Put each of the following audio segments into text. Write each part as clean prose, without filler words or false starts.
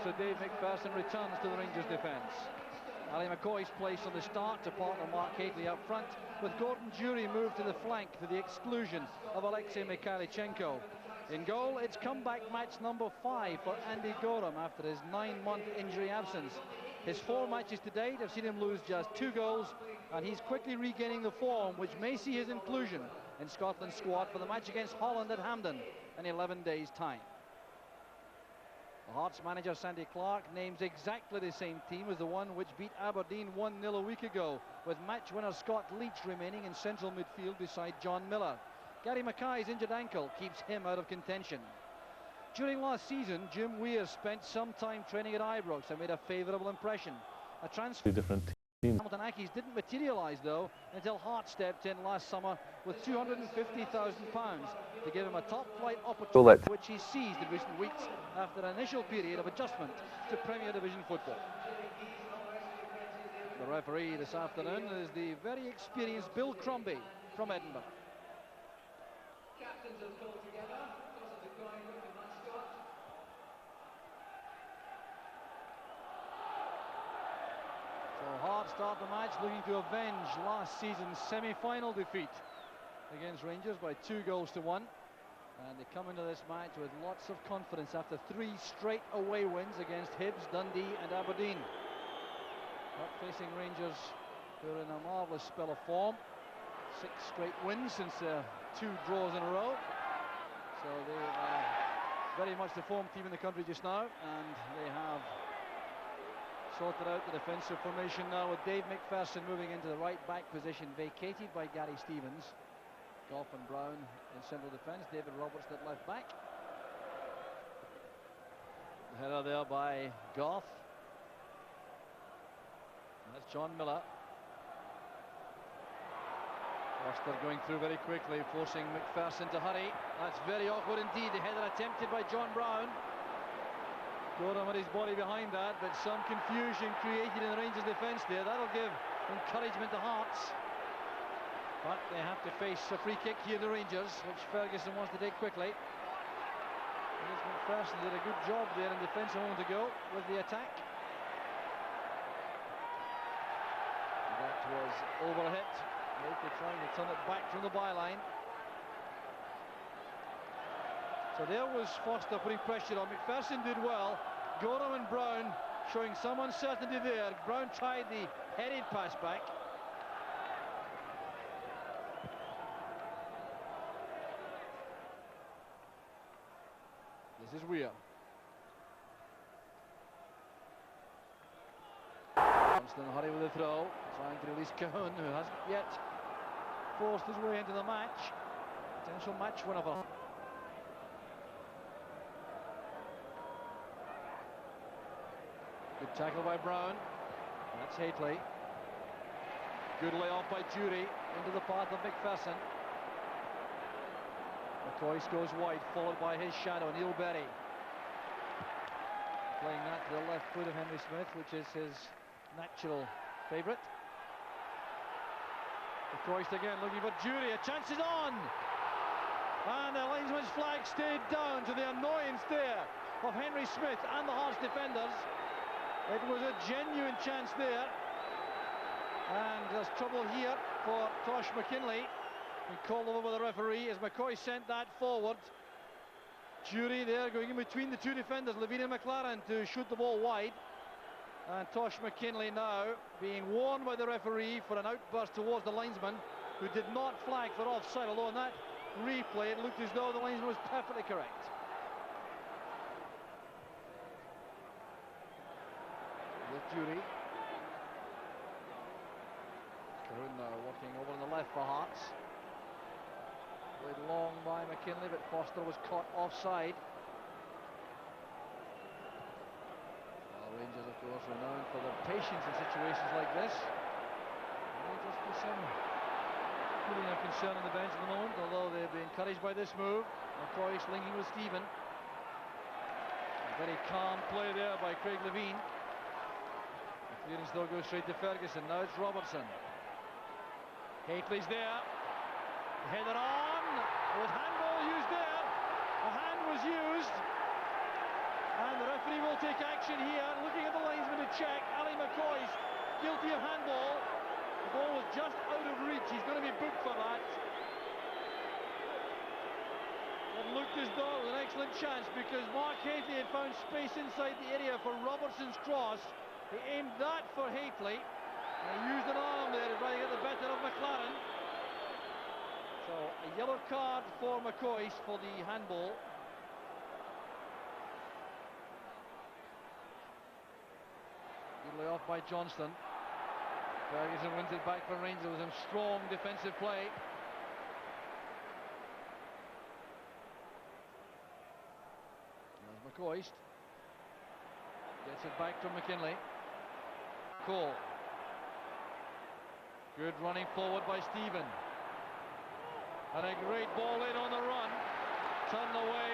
So Dave McPherson returns to the Rangers defence. Ali McCoy's placed on the start to partner Mark Hateley up front, with Gordon Jury moved to the flank to the exclusion of Alexei Mikhailichenko. In goal, it's comeback match number 5 for Andy Gorham after his 9-month injury absence. His 4 matches to date have seen him lose just 2 goals, and he's quickly regaining the form which may see his inclusion in Scotland's squad for the match against Holland at Hampden in 11 days' time. The Hearts manager Sandy Clark names exactly the same team as the one which beat Aberdeen 1-0 a week ago, with match winner Scott Leach remaining in central midfield beside John Miller. Gary Mackay's injured ankle keeps him out of contention. During last season, Jim Weir spent some time training at Ibrox and made a favourable impression. A transfer different teams. Hamilton Accies didn't materialise though until Hearts stepped in last summer with £250,000 to give him a top-flight opportunity which he seized in recent weeks after an initial period of adjustment to Premier Division football. The referee this afternoon is the very experienced Bill Crombie from Edinburgh. Captains have called together because of the going with the mascot. So Hearts start the match looking to avenge last season's semi-final defeat against Rangers by 2-1, and they come into this match with lots of confidence after 3 straight away wins against Hibs, Dundee and Aberdeen. Up facing Rangers, who are in a marvellous spell of form. 6 straight wins since 2 draws in a row, so they are very much the form team in the country just now, and they have sorted out the defensive formation now with Dave McPherson moving into the right back position vacated by Gary Stevens. Goff and Brown in central defence, David Roberts at left back. The header there by Goff. That's John Miller. Foster going through very quickly, forcing McPherson to hurry. That's very awkward indeed. The header attempted by John Brown. Gorham had his body behind that, but some confusion created in the Rangers defence there. That'll give encouragement to Hearts. But they have to face a free kick here, the Rangers, which Ferguson wants to take quickly. McPherson did a good job there in defence a moment ago with the attack. That was overhit. They're trying to turn it back from the byline. So there was Foster putting pressure on. McPherson did well. Gorham and Brown showing some uncertainty there. Brown tried the headed pass back. This is Weir. Constant hurry with the throw, trying to release Cahoon, who hasn't yet forced his way into the match. Potential match winner. Good tackle by Brown. That's Hateley. Good layoff by Jury into the path of McPherson. McCoy goes wide, followed by his shadow, Neil Berry. Playing that to the left foot of Henry Smith, which is his natural favourite. McCoy again looking for Jury. A chance is on! And the linesman's flag stayed down to the annoyance there of Henry Smith and the Hearts defenders. It was a genuine chance there. And there's trouble here for Tosh McKinlay. He called over by the referee as McCoy sent that forward. Jury there going in between the 2 defenders, Lavina McLaren, to shoot the ball wide. And Tosh McKinlay now being warned by the referee for an outburst towards the linesman, who did not flag for offside, although in that replay it looked as though the linesman was perfectly correct. With Jury. Cahoon now working over on the left for Hearts. Played long by McKinlay, but Foster was caught offside. Rangers, of course, renowned for their patience in situations like this. There just be some feeling of concern on the bench at the moment, although they'll be encouraged by this move. McCoy linking with Stephen. A very calm play there by Craig Levine. The clearance though goes straight to Ferguson. Now it's Robertson. Hateley's there. Header on. There was handball used there. A hand was used. And the referee will take action possibility of handball. The ball was just out of reach. He's going to be booked for that. It looked as though it was an excellent chance because Mark Hateley had found space inside the area for Robertson's cross. He aimed that for Hateley. And he used an arm there to try to get the better of McLaren. So a yellow card for McCoy for the handball. Good off by Johnston. Ferguson wins it back for Rangers with some strong defensive play. There's McCoist. Gets it back from McKinley. Cole. Good running forward by Stephen. And a great ball in on the run. Turned away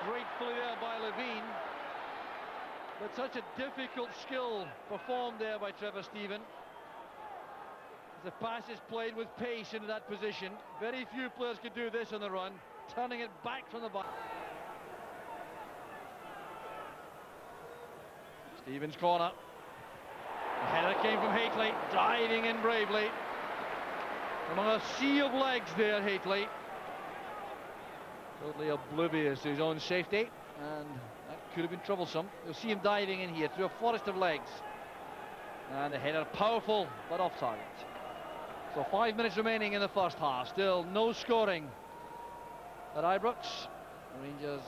gratefully there by Levine. But such a difficult skill performed there by Trevor Stephen. The pass is played with pace into that position. Very few players could do this on the run. Turning it back from the back. Stevens' corner. The header came from Hateley, diving in bravely. Among a sea of legs there, Hateley. Totally oblivious to his own safety, and that could have been troublesome. You'll see him diving in here through a forest of legs. And the header powerful, but off target. So 5 minutes remaining in the first half. Still no scoring at Ibrox. Rangers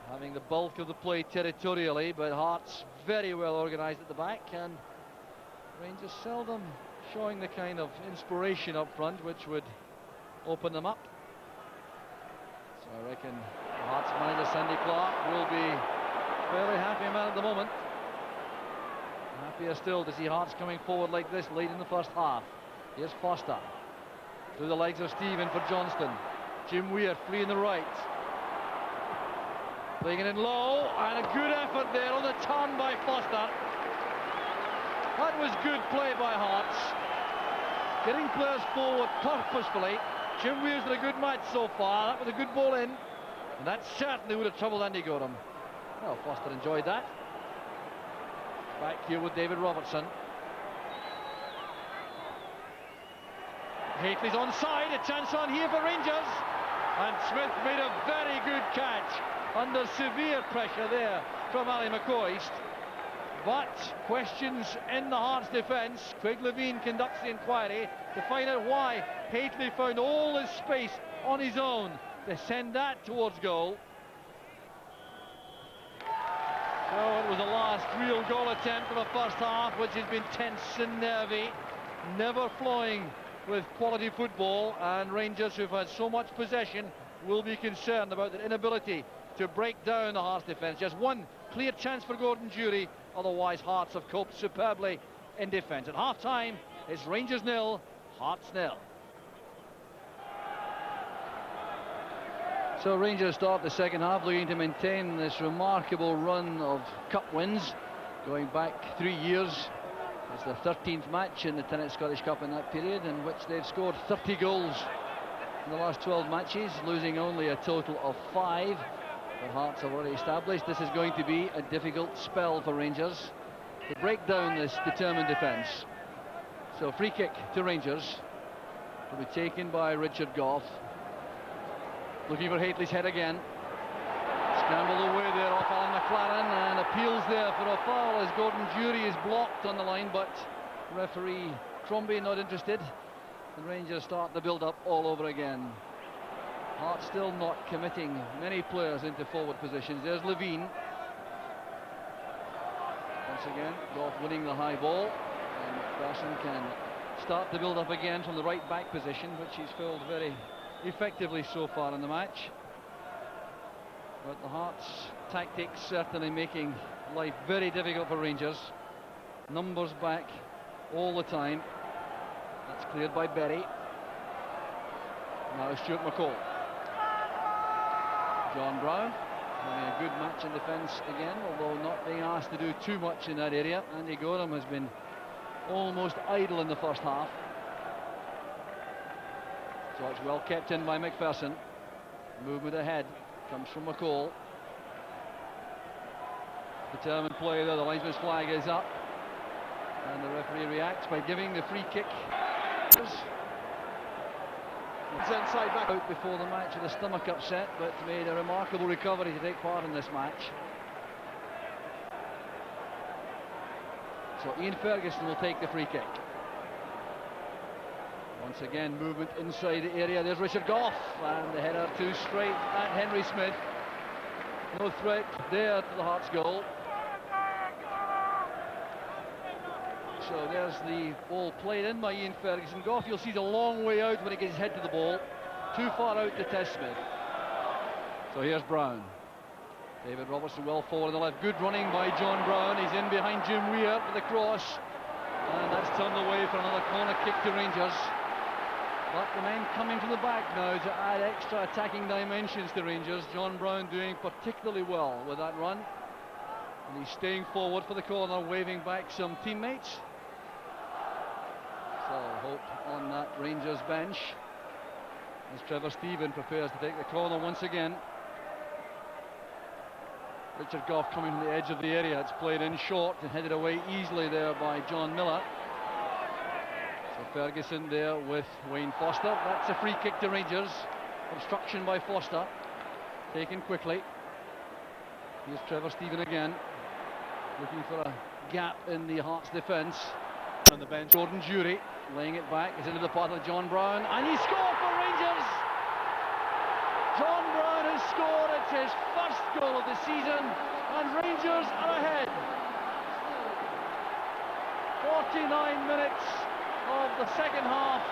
having the bulk of the play territorially, but Hearts very well organised at the back, and Rangers seldom showing the kind of inspiration up front which would open them up. So I reckon the Hearts manager Sandy Clark will be fairly happy man at the moment. Happier still to see Hearts coming forward like this late in the first half. Here's Foster through the legs of Stephen for Johnston. Jim Weir free in the right, playing it in low, and a good effort there on the turn by Foster. That was good play by Hearts, getting players forward purposefully. Jim Weir's had a good match so far. That was a good ball in, and that certainly would have troubled Andy Gorham. Well, Foster enjoyed that. Back here with David Robertson. Hateley's onside, a chance on here for Rangers, and Smith made a very good catch under severe pressure there from Ali McCoist. But questions in the Hearts defence. Craig Levine conducts the inquiry to find out why Hateley found all his space on his own to send that towards goal. So it was the last real goal attempt of the first half, which has been tense and nervy, never flowing with quality football, and Rangers, who've had so much possession, will be concerned about their inability to break down the Hearts defence. Just one clear chance for Gordon Jury, otherwise Hearts have coped superbly in defence. At half-time, it's Rangers 0, Hearts 0. So Rangers start the second half looking to maintain this remarkable run of cup wins, going back 3 years. It's their 13th match in the Tennent Scottish Cup in that period, in which they've scored 30 goals in the last 12 matches, losing only a total of 5. But Hearts have already established this is going to be a difficult spell for Rangers to break down this determined defence. So free kick to Rangers will be taken by Richard Gough. Looking for Hateley's head again. Scrambled away there off Alan McLaren, and appeals there for a foul as Gordon Jury is blocked on the line, but referee Crombie not interested, and Rangers start the build-up all over again. Hearts still not committing many players into forward positions. There's Levine. Once again, Gough winning the high ball, and McPherson can start the build-up again from the right back position, which he's filled very effectively so far in the match. But the Hearts tactics certainly making life very difficult for Rangers. Numbers back all the time. That's cleared by Berry. Now Stuart McCall. John Brown having a good match in defence again, although not being asked to do too much in that area. Andy Gorham has been almost idle in the first half. So it's well kept in by McPherson. Movement ahead comes from McCall. Determined play there, the linesman's flag is up. And the referee reacts by giving the free kick. It's inside back out before the match with a stomach upset, but made a remarkable recovery to take part in this match. So Ian Ferguson will take the free kick. Once again, movement inside the area. There's Richard Gough, and the header too straight at Henry Smith. No threat there to the Hearts goal. So there's the ball played in by Ian Ferguson. Gough, you'll see, a long way out when he gets his head to the ball. Too far out to test Smith. So here's Brown. David Robertson well forward on the left. Good running by John Brown. He's in behind Jim Weir for the cross. And that's turned away for another corner kick to Rangers. But the men coming from the back now to add extra attacking dimensions to Rangers. John Brown doing particularly well with that run. And he's staying forward for the corner, waving back some teammates. So hope on that Rangers bench as Trevor Stephen prepares to take the corner once again. Richard Gough coming from the edge of the area. It's played in short and headed away easily there by John Miller. So Ferguson there with Wayne Foster. That's a free kick to Rangers. Obstruction by Foster. Taken quickly. Here's Trevor Stephen again, looking for a gap in the Hearts defence. On the bench, Gordon Jury laying it back. It's into the path of John Brown, and he scored for Rangers. John Brown has scored. It's his first goal of the season, and Rangers are ahead. 49 minutes of the second half.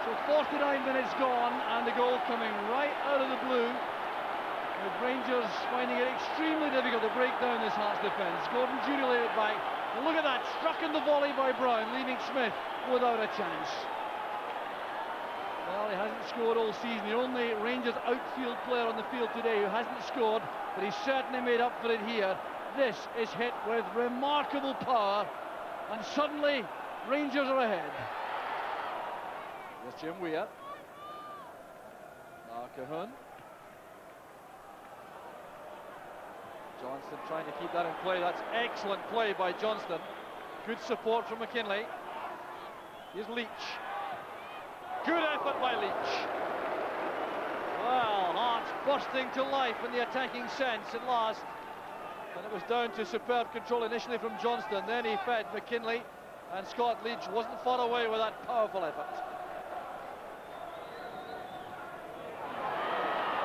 So 49 minutes gone, and the goal coming right out of the blue, with Rangers finding it extremely difficult to break down this Hearts defence. Gordon Jury laid it back, and look at that, struck in the volley by Brown, leaving Smith without a chance. Well, he hasn't scored all season. The only Rangers outfield player on the field today who hasn't scored, but he's certainly made up for it here. This is hit with remarkable power, and suddenly Rangers are ahead. There's Jim Weir. Now Cahoon. Johnston trying to keep that in play. That's excellent play by Johnston. Good support from McKinley. Here's Leach. Good effort by Leach. Well, Hearts bursting to life in the attacking sense at last. And it was down to superb control initially from Johnston. Then he fed McKinley, and Scott Leach wasn't far away with that powerful effort.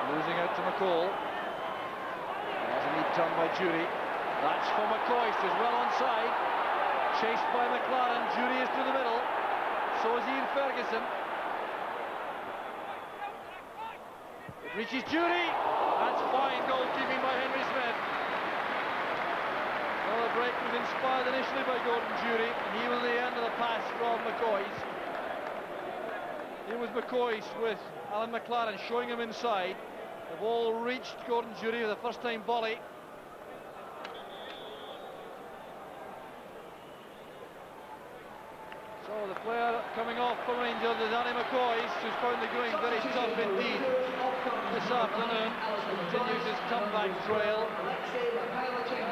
Losing out to McCall. There's a neat turn by Jury. That's for McCoist, who's well onside. Chased by McLaren. Jury is through the middle. So is Ian Ferguson. It reaches Jury. That's fine goalkeeping by Henry Smith. Well, the break was inspired initially by Gordon Jury, and he was the end of the pass from McCoist. Here was McCoist with Alan McLaren showing him inside. The ball reached Gordon Jury with a first-time volley. So the player coming off for Rangers is Annie McCoist, who's found the going very tough indeed this afternoon. Continues his comeback trail.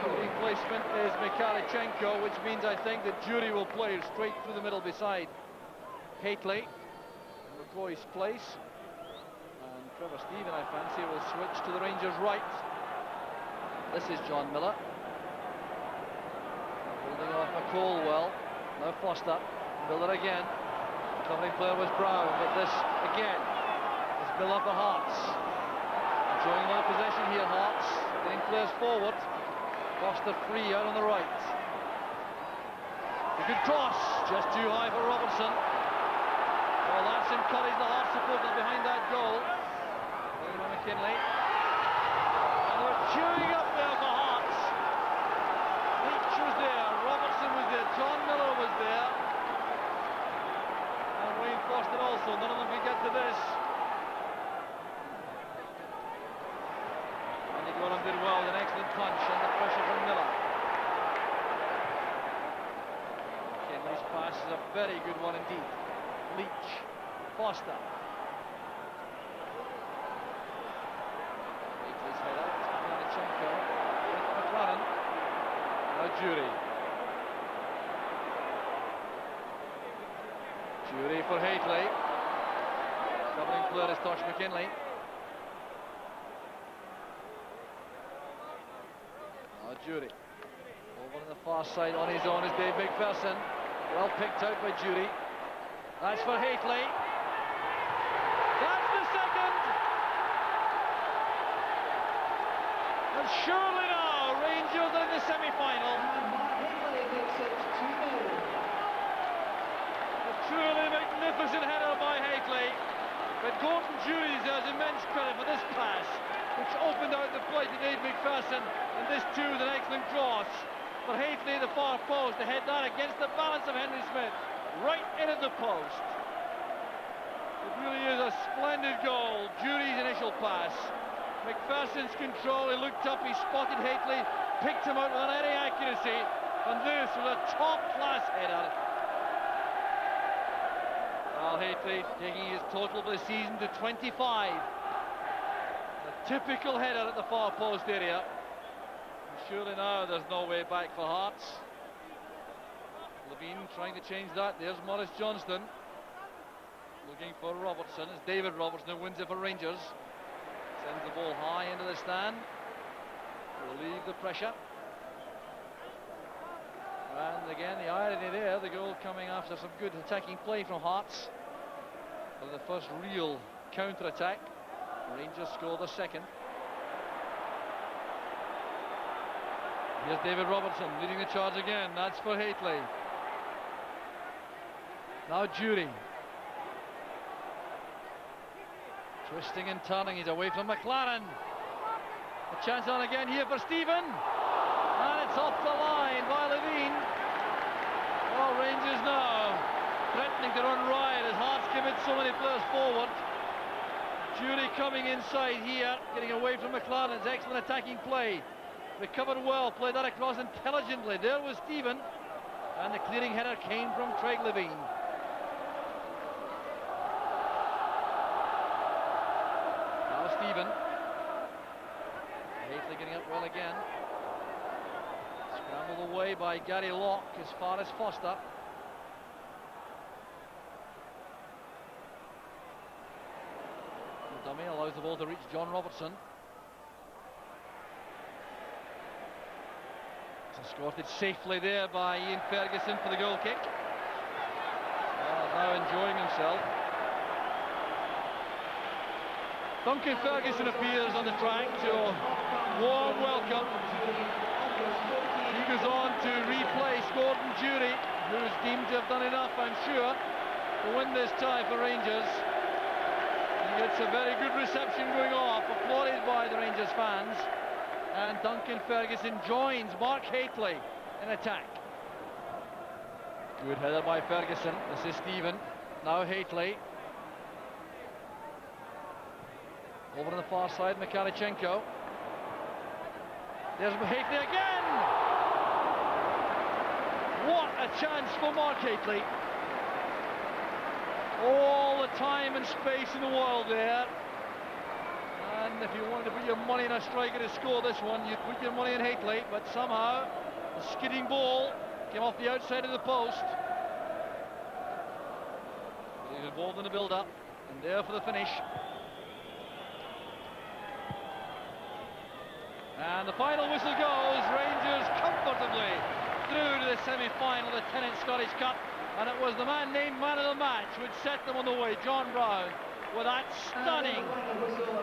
The replacement is Mikhalichenko, which means I think that Jury will play straight through the middle beside Haitley. McCoist's place. Trevor Stephen, I fancy, will switch to the Rangers' right. This is John Miller. Holding off McCall well. Now Foster. Miller again. Covering player was Brown, but this again is Miller for Hearts. Enjoying more possession here, Hearts. Getting players forward. Foster free out on the right. A good cross, just too high for Robertson. Well, that's encouraged the Hearts supporters behind that goal. McKinley, and they're queuing up there for Hearts. Leach was there, Robertson was there, John Miller was there, and Wayne Foster also. None of them can get to this. And Gorham did well with an excellent punch and the pressure from Miller. McKinley's pass is a very good one indeed. Leach, Foster. With McLaren. Jury. Jury for Haitley. Covering player is Tosh McKinley. Now Jury. Over on the far side on his own is Dave McPherson. Well picked out by Jury. That's for Haitley. That's the second. And surely now, Rangers are in the semi-final. A truly magnificent header by Haitley. But Gordon Jury deserves immense credit for this pass, which opened out the play to Dave McPherson, and this too is an excellent cross. For Haitley, the far post, to head that against the balance of Henry Smith, right into the post. It really is a splendid goal. Jury's initial pass. McPherson's control, he looked up, he spotted Haitley, picked him out without any accuracy, and this was a top-class header. Well, Haitley taking his total for the season to 25. A typical header at the far post area. And surely now there's no way back for Hearts. Levine trying to change that. There's Maurice Johnston looking for Robertson. It's David Robertson who wins it for Rangers. Sends the ball high into the stand. Relieve the pressure. And again, the irony there, the goal coming after some good attacking play from Hearts. For the first real counter-attack. Rangers score the second. Here's David Robertson leading the charge again. That's for Haitley. Now Jury. Twisting and turning, he's away from McLaren. A chance on again here for Stephen. And it's off the line by Levine. Well, Rangers now threatening to run riot as Hearts commit so many players forward. Jury coming inside here, getting away from McLaren's excellent attacking play. Recovered well, played that across intelligently. There was Stephen. And the clearing header came from Craig Levine. Stephen. Haitley getting up well again. Scrambled away by Gary Locke as far as Foster. The dummy allows the ball to reach John Robertson. It's escorted safely there by Ian Ferguson for the goal kick. Now enjoying himself. Duncan Ferguson appears on the track to a warm welcome. He goes on to replace Gordon Jury, who is deemed to have done enough, I'm sure, to win this tie for Rangers. He gets a very good reception going off, applauded by the Rangers fans. And Duncan Ferguson joins Mark Haitley in attack. Good header by Ferguson. This is Stephen. Now Haitley. Over on the far side, Mikhalichenko. There's Haitley again! What a chance for Mark Haitley. All the time and space in the world there. And if you wanted to put your money in a striker to score this one, you'd put your money in Haitley, but somehow the skidding ball came off the outside of the post. But he's involved in the build-up, and there for the finish. And the final whistle goes. Rangers comfortably through to the semi-final, the Tennant Scottish Cup, and it was the man named man of the match which set them on the way, John Brown, with that stunning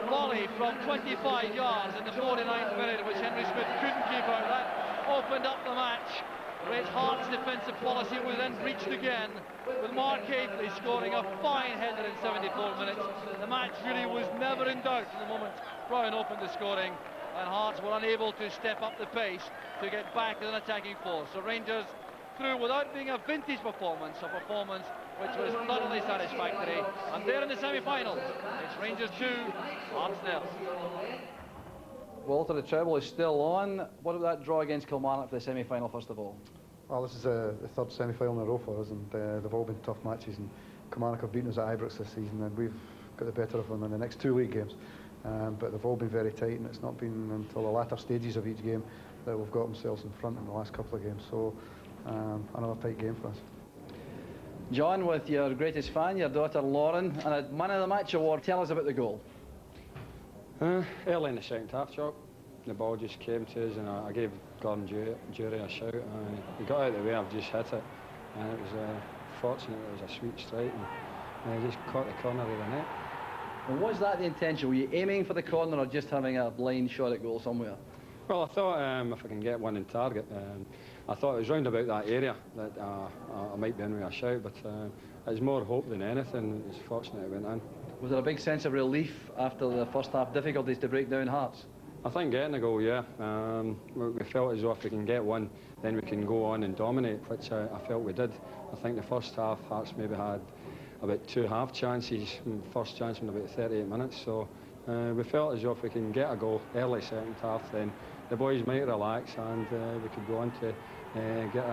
volley from 25 yards in the 49th minute, which Henry Smith couldn't keep out. That opened up the match. Red Hearts' defensive policy was then breached again, with Mark Haitley scoring a fine header in 74 minutes. The match really was never in doubt from the moment Brown opened the scoring, and Hearts were unable to step up the pace to get back as an attacking force. So Rangers through without being a vintage performance, a performance which was thoroughly satisfactory. And there in the semi-final, it's Rangers 2, Hearts 0. Walter, the treble is still on. What about that draw against Kilmarnock for the semi-final, first of all? Well, this is the third semi-final in a row for us, and they've all been tough matches, and Kilmarnock have beaten us at Ibrox this season, and we've got the better of them in the next two league games. but they've all been very tight, and it's not been until the latter stages of each game that we've got themselves in front in the last couple of games. So another tight game for us. John, with your greatest fan, your daughter Lauren, and a Man of the Match award, tell us about the goal. Early in the second half, Chuck, the ball just came to us, and I gave Gordon Jury a shout. He got out of the way, I've just hit it, and it was fortunate it was a sweet strike, and I just caught the corner of the net. And was that the intention? Were you aiming for the corner or just having a blind shot at goal somewhere? Well, I thought if I can get one in target, I thought it was round about that area that I might be in with a shout, but it was more hope than anything. It's fortunate it went in. Was there a big sense of relief after the first half difficulties to break down Hearts? I think getting a goal, yeah. We felt as though if we can get one, then we can go on and dominate, which I felt we did. I think the first half, Hearts maybe had about 2 half chances, first chance in about 38 minutes, so we felt as though if we can get a goal early second half, then the boys might relax and we could go on to get a